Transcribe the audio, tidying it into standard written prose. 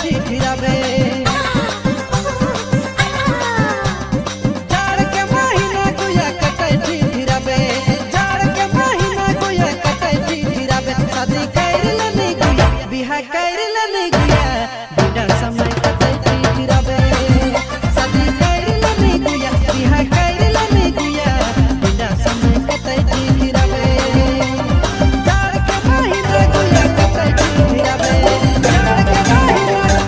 चिट्ठी रबे जाड़ के महीना गुया कटे चिट्ठी रबे जाड़ के महीना गुया कटे चिट्ठी रबे शादी कर लेने गुया बिहा कर लेने गुया बिना समय कटे चिट्ठी रबे